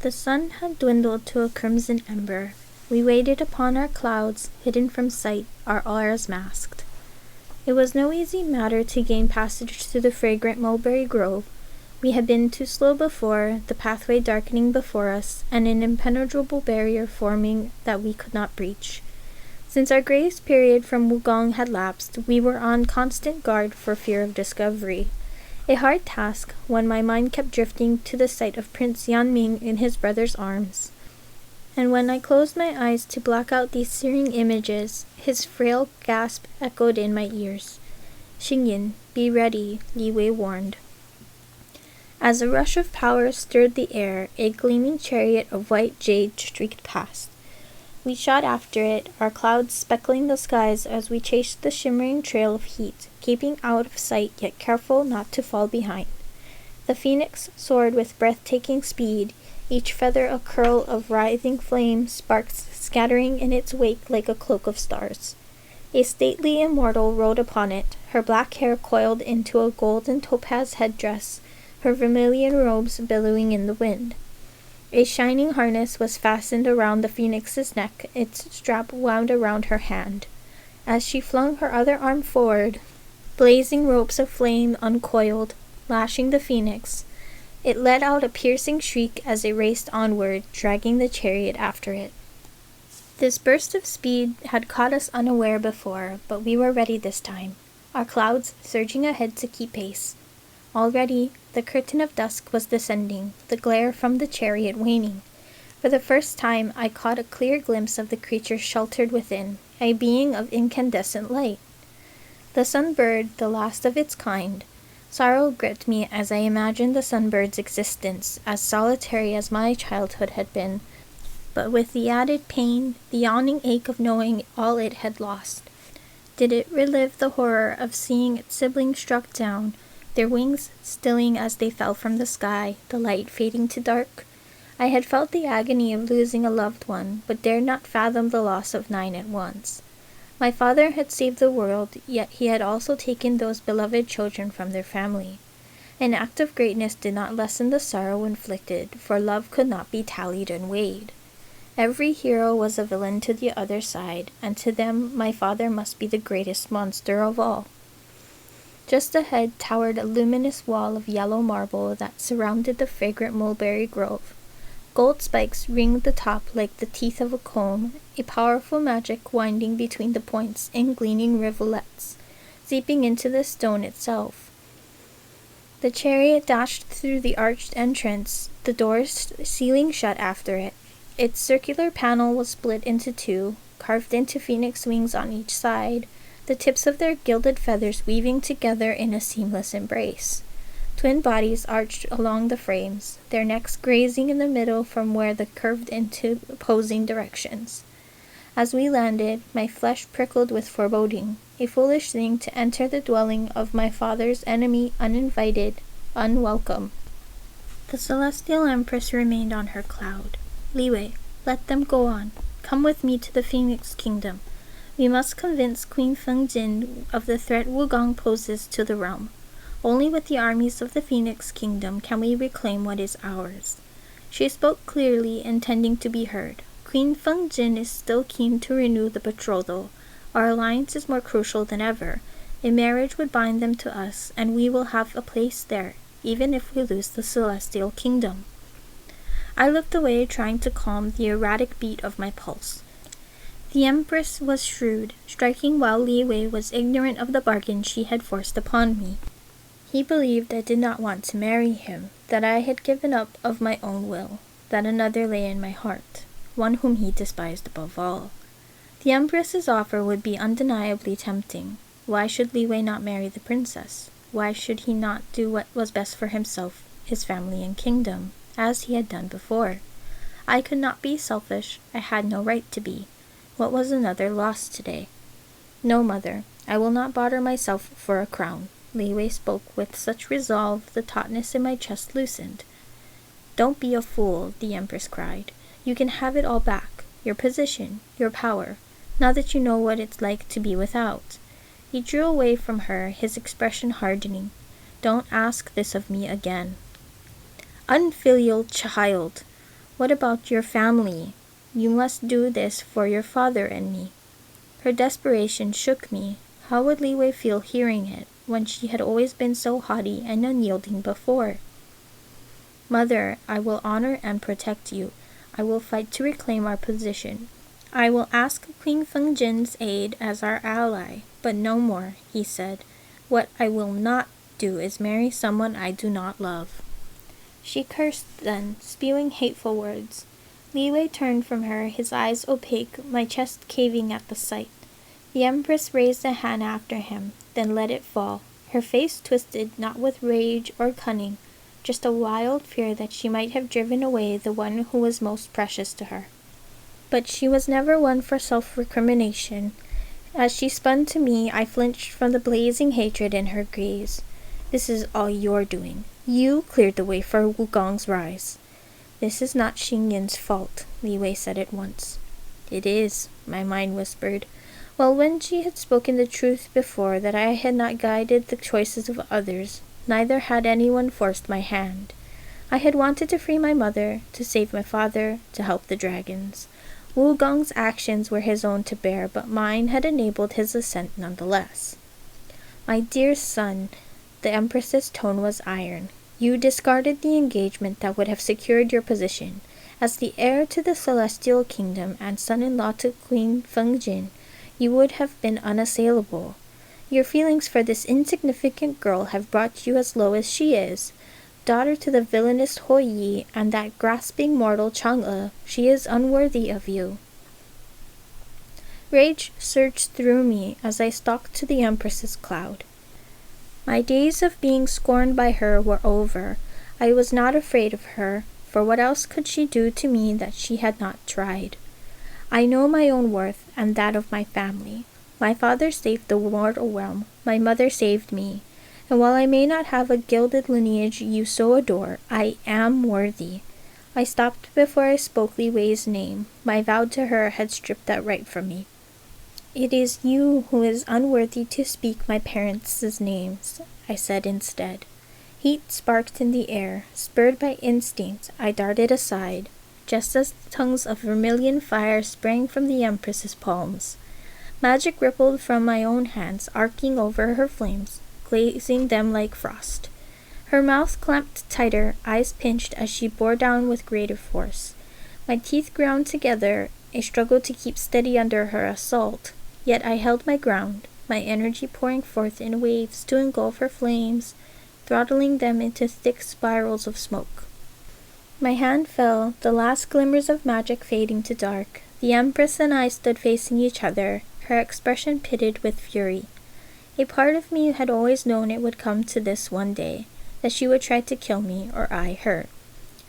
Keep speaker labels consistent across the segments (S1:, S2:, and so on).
S1: The sun had dwindled to a crimson ember. We waited upon our clouds, hidden from sight, our auras masked. It was no easy matter to gain passage through the fragrant mulberry grove. We had been too slow before, the pathway darkening before us, and an impenetrable barrier forming that we could not breach. Since our grace period from Wugong had lapsed, we were on constant guard for fear of discovery. A hard task, when my mind kept drifting to the sight of Prince Yanming in his brother's arms. And when I closed my eyes to block out these searing images, his frail gasp echoed in my ears. "Xingyin, be ready," Li Wei warned. As a rush of power stirred the air, a gleaming chariot of white jade streaked past. We shot after it, our clouds speckling the skies as we chased the shimmering trail of heat, keeping out of sight yet careful not to fall behind. The phoenix soared with breathtaking speed, each feather a curl of writhing flame, sparks scattering in its wake like a cloak of stars. A stately immortal rode upon it, her black hair coiled into a gold and topaz headdress, her vermilion robes billowing in the wind. A shining harness was fastened around the phoenix's neck, its strap wound around her hand. As she flung her other arm forward, blazing ropes of flame uncoiled, lashing the phoenix. It let out a piercing shriek as it raced onward, dragging the chariot after it. This burst of speed had caught us unaware before, but we were ready this time, our clouds surging ahead to keep pace. Already, the curtain of dusk was descending, the glare from the chariot waning. For the first time, I caught a clear glimpse of the creature sheltered within, a being of incandescent light. The sunbird, the last of its kind. Sorrow gripped me as I imagined the sunbird's existence, as solitary as my childhood had been, but with the added pain, the yawning ache of knowing all it had lost. Did it relive the horror of seeing its siblings struck down, their wings stilling as they fell from the sky, the light fading to dark? I had felt the agony of losing a loved one, but dared not fathom the loss of 9 at once. My father had saved the world, yet he had also taken those beloved children from their family. An act of greatness did not lessen the sorrow inflicted, for love could not be tallied and weighed. Every hero was a villain to the other side, and to them my father must be the greatest monster of all. Just ahead towered a luminous wall of yellow marble that surrounded the fragrant mulberry grove. Gold spikes ringed the top like the teeth of a comb, a powerful magic winding between the points in gleaming rivulets, seeping into the stone itself. The chariot dashed through the arched entrance, the doors sealing shut after it. Its circular panel was split into 2, carved into phoenix wings on each side, the tips of their gilded feathers weaving together in a seamless embrace. Twin bodies arched along the frames, their necks grazing in the middle from where they curved into opposing directions. As we landed, my flesh prickled with foreboding, a foolish thing to enter the dwelling of my father's enemy uninvited, unwelcome. The Celestial Empress remained on her cloud. "Li Wei, let them go on. Come with me to the Phoenix Kingdom. We must convince Queen Fengjin of the threat Wugong poses to the realm. Only with the armies of the Phoenix Kingdom can we reclaim what is ours." She spoke clearly, intending to be heard. Queen Fengjin is still keen to renew the betrothal. Our alliance is more crucial than ever. A marriage would bind them to us, and we will have a place there, even if we lose the Celestial Kingdom. I looked away, trying to calm the erratic beat of my pulse. The Empress was shrewd, striking while Li Wei was ignorant of the bargain she had forced upon me. He believed I did not want to marry him, that I had given up of my own will, that another lay in my heart, one whom he despised above all. The Empress's offer would be undeniably tempting. Why should Li Wei not marry the princess? Why should he not do what was best for himself, his family and kingdom, as he had done before? I could not be selfish. I had no right to be. What was another lost today? "No, mother, I will not barter myself for a crown." Li Wei spoke with such resolve the tautness in my chest loosened. "Don't be a fool," the Empress cried. "You can have it all back, your position, your power, now that you know what it's like to be without." He drew away from her, his expression hardening. "Don't ask this of me again." "Unfilial child! What about your family? You must do this for your father and me." Her desperation shook me. How would Li Wei feel hearing it, when she had always been so haughty and unyielding before? "Mother, I will honor and protect you. I will fight to reclaim our position. I will ask Queen Fengjin's aid as our ally, but no more," he said. "What I will not do is marry someone I do not love." She cursed then, spewing hateful words. Li Wei turned from her, his eyes opaque, my chest caving at the sight. The Empress raised a hand after him, then let it fall, her face twisted not with rage or cunning, just a wild fear that she might have driven away the one who was most precious to her. But she was never one for self-recrimination. As she spun to me, I flinched from the blazing hatred in her gaze. "This is all your doing. You cleared the way for Wugong's rise." "This is not Xinyan's fault," Li Wei said at once. "It is," my mind whispered. Well, when she had spoken the truth before, that I had not guided the choices of others, neither had anyone forced my hand. I had wanted to free my mother, to save my father, to help the dragons. Wugong's actions were his own to bear, but mine had enabled his ascent nonetheless. "My dear son," the Empress's tone was iron, "you discarded the engagement that would have secured your position. As the heir to the Celestial Kingdom and son-in-law to Queen Fengjin, you would have been unassailable. Your feelings for this insignificant girl have brought you as low as she is. Daughter to the villainous Ho Yi and that grasping mortal Chang'e, she is unworthy of you." Rage surged through me as I stalked to the Empress's cloud. My days of being scorned by her were over. I was not afraid of her, for what else could she do to me that she had not tried? I know my own worth and that of my family. My father saved the mortal realm, my mother saved me. And while I may not have a gilded lineage you so adore, I am worthy. I stopped before I spoke Li Wei's name. My vow to her had stripped that right from me. "It is you who is unworthy to speak my parents' names," I said instead. Heat sparked in the air. Spurred by instinct, I darted aside, just as the tongues of vermilion fire sprang from the Empress's palms. Magic rippled from my own hands, arcing over her flames, glazing them like frost. Her mouth clamped tighter, eyes pinched as she bore down with greater force. My teeth ground together, a struggle to keep steady under her assault, yet I held my ground, my energy pouring forth in waves to engulf her flames, throttling them into thick spirals of smoke. My hand fell, the last glimmers of magic fading to dark. The Empress and I stood facing each other, her expression pitted with fury. A part of me had always known it would come to this one day, that she would try to kill me or I her.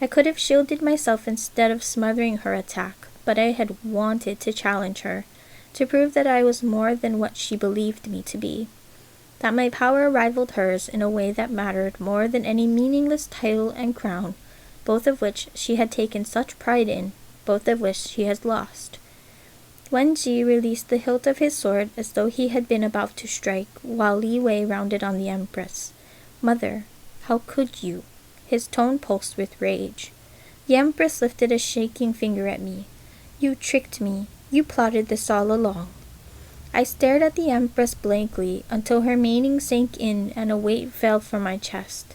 S1: I could have shielded myself instead of smothering her attack, but I had wanted to challenge her, to prove that I was more than what she believed me to be, that my power rivaled hers in a way that mattered more than any meaningless title and crown, both of which she had taken such pride in, both of which she has lost. Wen Ji released the hilt of his sword as though he had been about to strike, while Li Wei rounded on the Empress. "Mother, how could you?" His tone pulsed with rage. The Empress lifted a shaking finger at me. "You tricked me. You plotted this all along." I stared at the Empress blankly until her meaning sank in and a weight fell from my chest.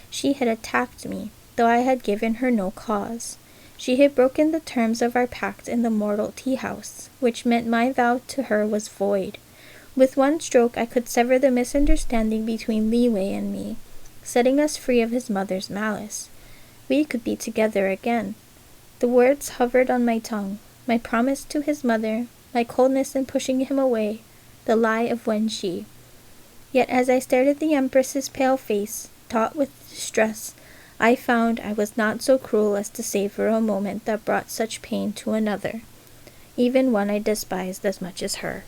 S1: She had attacked me, though I had given her no cause. She had broken the terms of our pact in the mortal tea-house, which meant my vow to her was void. With one stroke I could sever the misunderstanding between Li Wei and me, setting us free of his mother's malice. We could be together again. The words hovered on my tongue, my promise to his mother, my coldness in pushing him away, the lie of Wen Shi. Yet as I stared at the Empress's pale face, taut with distress, I found I was not so cruel as to savor a moment that brought such pain to another, even one I despised as much as her.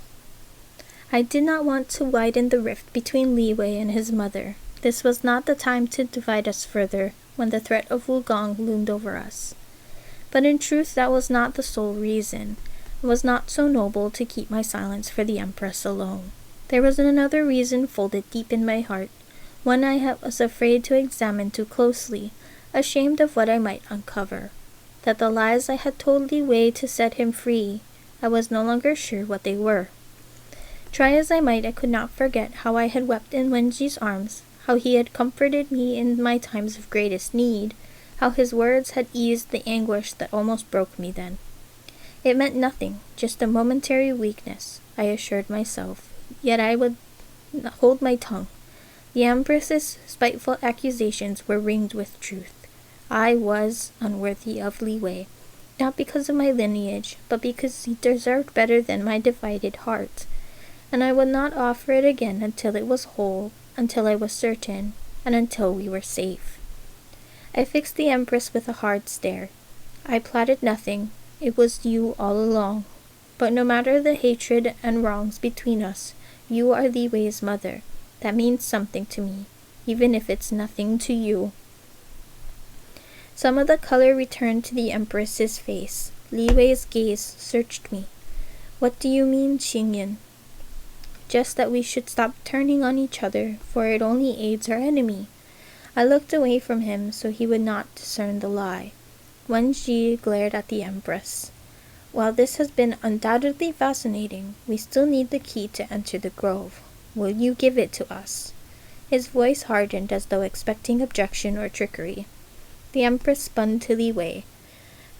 S1: I did not want to widen the rift between Li Wei and his mother. This was not the time to divide us further, when the threat of Wugong loomed over us. But in truth that was not the sole reason. It was not so noble to keep my silence for the Empress alone. There was another reason folded deep in my heart, one I was afraid to examine too closely, ashamed of what I might uncover. that the lies I had told Li Wei to set him free, I was no longer sure what they were. Try as I might, I could not forget how I had wept in Wenji's arms, how he had comforted me in my times of greatest need, how his words had eased the anguish that almost broke me then. It meant nothing, just a momentary weakness, I assured myself, yet I would hold my tongue. The Empress's spiteful accusations were ringed with truth. I was unworthy of Li Wei, not because of my lineage, but because he deserved better than my divided heart, and I would not offer it again until it was whole, until I was certain, and until we were safe. I fixed the Empress with a hard stare. I plotted nothing. It was you all along. But no matter the hatred and wrongs between us, you are Li Wei's mother. That means something to me, even if it's nothing to you. Some of the color returned to the Empress's face. Li Wei's gaze searched me. What do you mean, Xingyan? Just that we should stop turning on each other, for it only aids our enemy. I looked away from him so he would not discern the lie. Wen Ji glared at the Empress. While this has been undoubtedly fascinating, we still need the key to enter the grove. Will you give it to us? His voice hardened as though expecting objection or trickery. The Empress spun to Li Wei.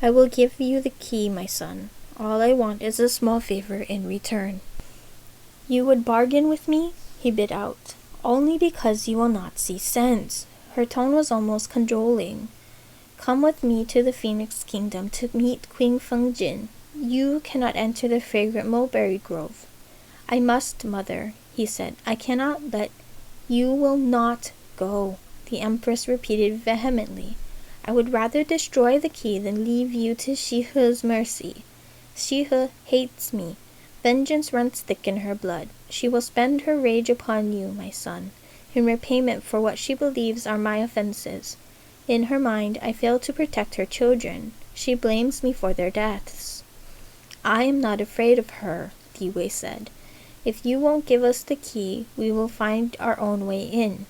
S1: I will give you the key, my son. All I want is a small favor in return. You would bargain with me? He bit out. Only because you will not see sense. Her tone was almost cajoling. Come with me to the Phoenix Kingdom to meet Queen Fengjin. You cannot enter the fragrant mulberry grove. I must, mother, he said. I cannot let... You will not go, the Empress repeated vehemently. I would rather destroy the key than leave you to Shihe's mercy. Shihe hates me. Vengeance runs thick in her blood. She will spend her rage upon you, my son, in repayment for what she believes are my offenses. In her mind, I failed to protect her children. She blames me for their deaths. I am not afraid of her, Li Wei said. If you won't give us the key, we will find our own way in.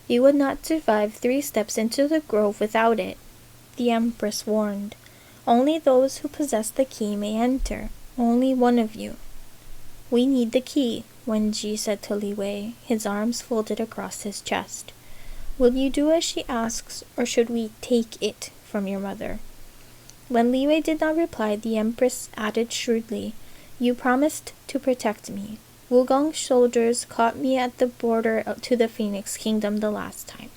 S1: You would not survive 3 steps into the grove without it, the Empress warned. Only those who possess the key may enter. Only one of you. We need the key, Wen Ji said to Li Wei, his arms folded across his chest. Will you do as she asks, or should we take it from your mother? When Li Wei did not reply, the Empress added shrewdly, You promised to protect me. Wugong's soldiers caught me at the border to the Phoenix Kingdom the last time.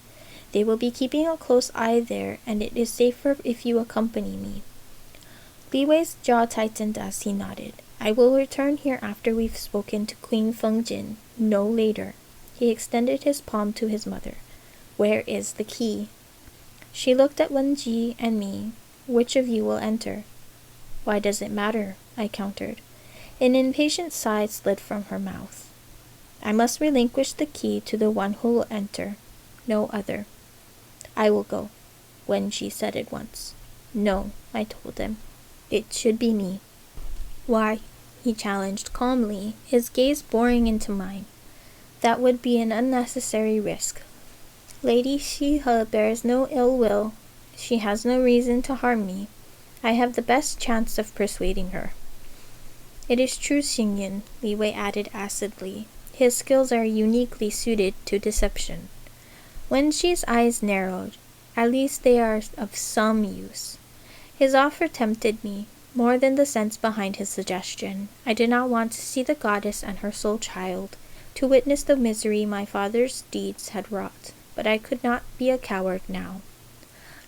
S1: They will be keeping a close eye there, and it is safer if you accompany me. Li Wei's jaw tightened as he nodded. I will return here after we've spoken to Queen Fengjin, no later. He extended his palm to his mother. Where is the key? She looked at Wen Ji and me. Which of you will enter? Why does it matter? I countered. An impatient sigh slid from her mouth. I must relinquish the key to the one who will enter, no other. I will go, Wen Ji said at once. No, I told him. It should be me. Why? He challenged calmly, his gaze boring into mine. That would be an unnecessary risk. Lady Shihe bears no ill will. She has no reason to harm me. I have the best chance of persuading her. It is true, Xingyan, Li Wei added acidly. His skills are uniquely suited to deception. Wen Ji's eyes narrowed. At least they are of some use. His offer tempted me, more than the sense behind his suggestion. I did not want to see the goddess and her sole child, to witness the misery my father's deeds had wrought, but I could not be a coward now.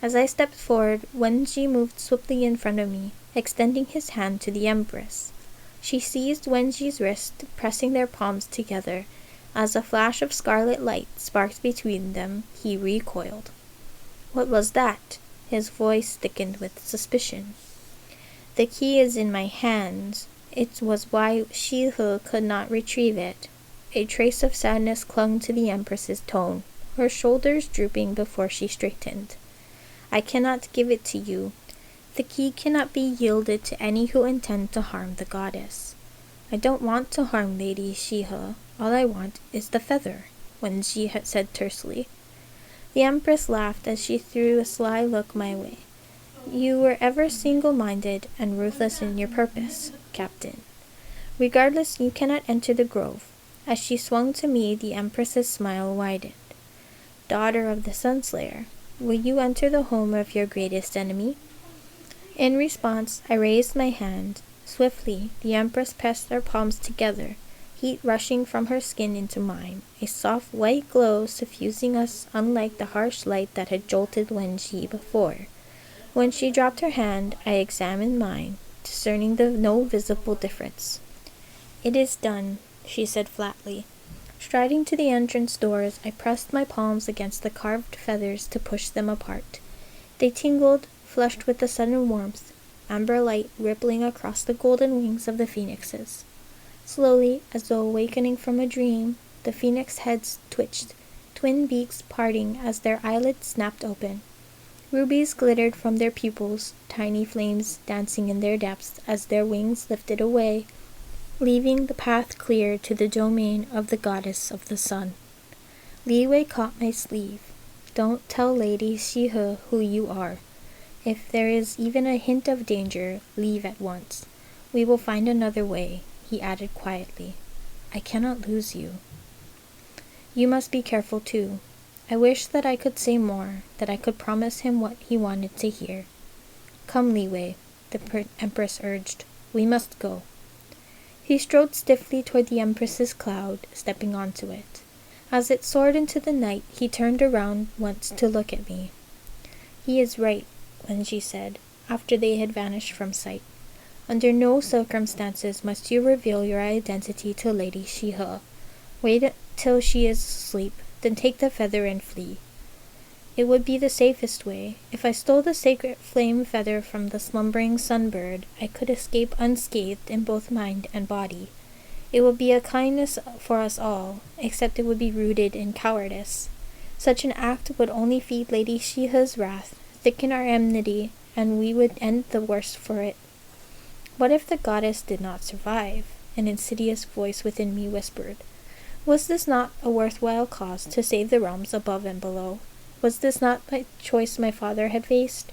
S1: As I stepped forward, Wen Ji moved swiftly in front of me, extending his hand to the Empress. She seized Wen Ji's wrist, pressing their palms together. As a flash of scarlet light sparked between them, he recoiled. What was that? His voice thickened with suspicion. The key is in my hands. It was why Shihe could not retrieve it. A trace of sadness clung to the Empress's tone, her shoulders drooping before she straightened. I cannot give it to you. The key cannot be yielded to any who intend to harm the goddess. I don't want to harm Lady Shihe. All I want is the feather, Wen Ji had said tersely. The Empress laughed as she threw a sly look my way. You were ever single-minded and ruthless in your purpose, Captain. Regardless, you cannot enter the grove." As she swung to me, the Empress's smile widened. "Daughter of the Sunslayer, will you enter the home of your greatest enemy?" In response, I raised my hand. Swiftly, the Empress pressed our palms together, heat rushing from her skin into mine, a soft white glow suffusing us unlike the harsh light that had jolted Wenji before. When she dropped her hand, I examined mine, discerning no visible difference. "It is done," she said flatly. Striding to the entrance doors, I pressed my palms against the carved feathers to push them apart. They tingled, flushed with the sudden warmth, amber light rippling across the golden wings of the phoenixes. Slowly, as though awakening from a dream, the phoenix heads twitched, twin beaks parting as their eyelids snapped open. Rubies glittered from their pupils, tiny flames dancing in their depths as their wings lifted away, leaving the path clear to the domain of the goddess of the sun. Li Wei caught my sleeve. "Don't tell Lady Shihe who you are. If there is even a hint of danger, leave at once. We will find another way," he added quietly. "I cannot lose you." "You must be careful too." I wished that I could say more, that I could promise him what he wanted to hear. "Come, Li Wei," the Empress urged. "We must go." He strode stiffly toward the Empress's cloud, stepping onto it. As it soared into the night, he turned around once to look at me. "He is right," Wenji said, after they had vanished from sight. "Under no circumstances must you reveal your identity to Lady Shihe. Wait till she is asleep, then take the feather and flee. It would be the safest way. If I stole the sacred flame feather from the slumbering sunbird, I could escape unscathed in both mind and body. It would be a kindness for us all, except it would be rooted in cowardice. Such an act would only feed Lady Shihe's wrath, thicken our enmity, and we would end the worse for it." "What if the goddess did not survive?" an insidious voice within me whispered. Was this not a worthwhile cause to save the realms above and below? Was this not the choice my father had faced?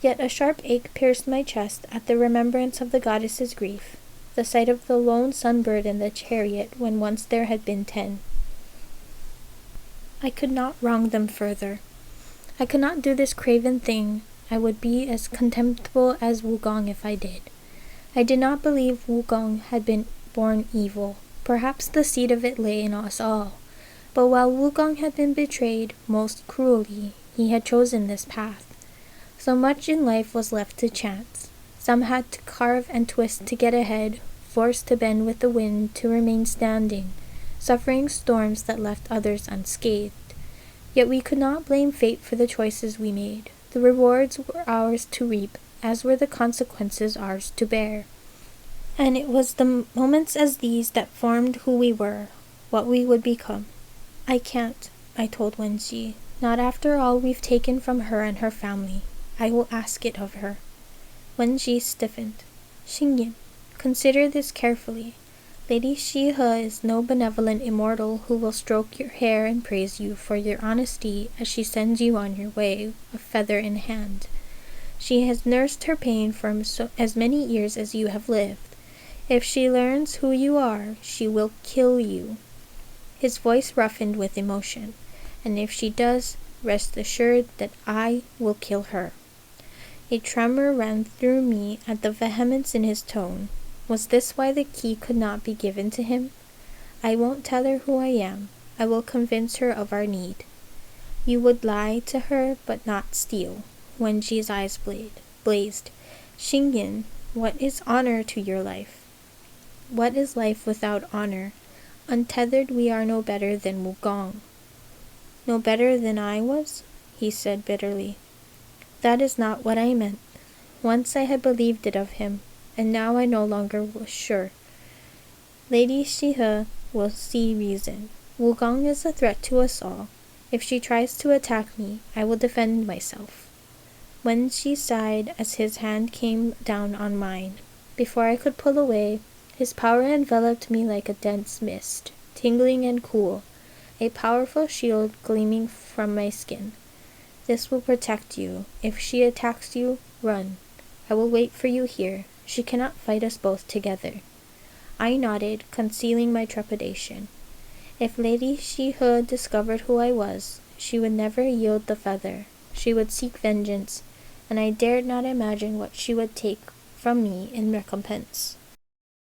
S1: Yet a sharp ache pierced my chest at the remembrance of the goddess's grief, the sight of the lone sunbird in the chariot when once there had been 10. I could not wrong them further. I could not do this craven thing. I would be as contemptible as Wugong if I did. I did not believe Wugong had been born evil. Perhaps the seed of it lay in us all. But while Wugong had been betrayed most cruelly, he had chosen this path. So much in life was left to chance. Some had to carve and twist to get ahead, forced to bend with the wind to remain standing, suffering storms that left others unscathed. Yet we could not blame fate for the choices we made. The rewards were ours to reap, as were the consequences ours to bear. And it was the moments as these that formed who we were, what we would become. "I can't," I told Wenji. "Not after all we've taken from her and her family. I will ask it of her." Wenji stiffened. "Xingyin, consider this carefully. Lady Shihe is no benevolent immortal who will stroke your hair and praise you for your honesty as she sends you on your way, a feather in hand. She has nursed her pain for as many years as you have lived. If she learns who you are, she will kill you." His voice roughened with emotion. "And if she does, rest assured that I will kill her." A tremor ran through me at the vehemence in his tone. Was this why the key could not be given to him? "I won't tell her who I am. I will convince her of our need." "You would lie to her, but not steal." Wenji's eyes blazed. "Xingyin, what is honor to your life? What is life without honor? Untethered, we are no better than Wugong." "No better than I was?" he said bitterly. "That is not what I meant. Once I had believed it of him, and now I no longer was sure. Lady Shihe will see reason. Wugong is a threat to us all. If she tries to attack me, I will defend myself." When she sighed as his hand came down on mine, before I could pull away, his power enveloped me like a dense mist, tingling and cool, a powerful shield gleaming from my skin. "This will protect you. If she attacks you, Run. I will wait for you here. She cannot fight us both together." I nodded, concealing my trepidation. If Lady Shihe discovered who I was, she would never yield the feather. She would seek vengeance, and I dared not imagine what she would take from me in recompense.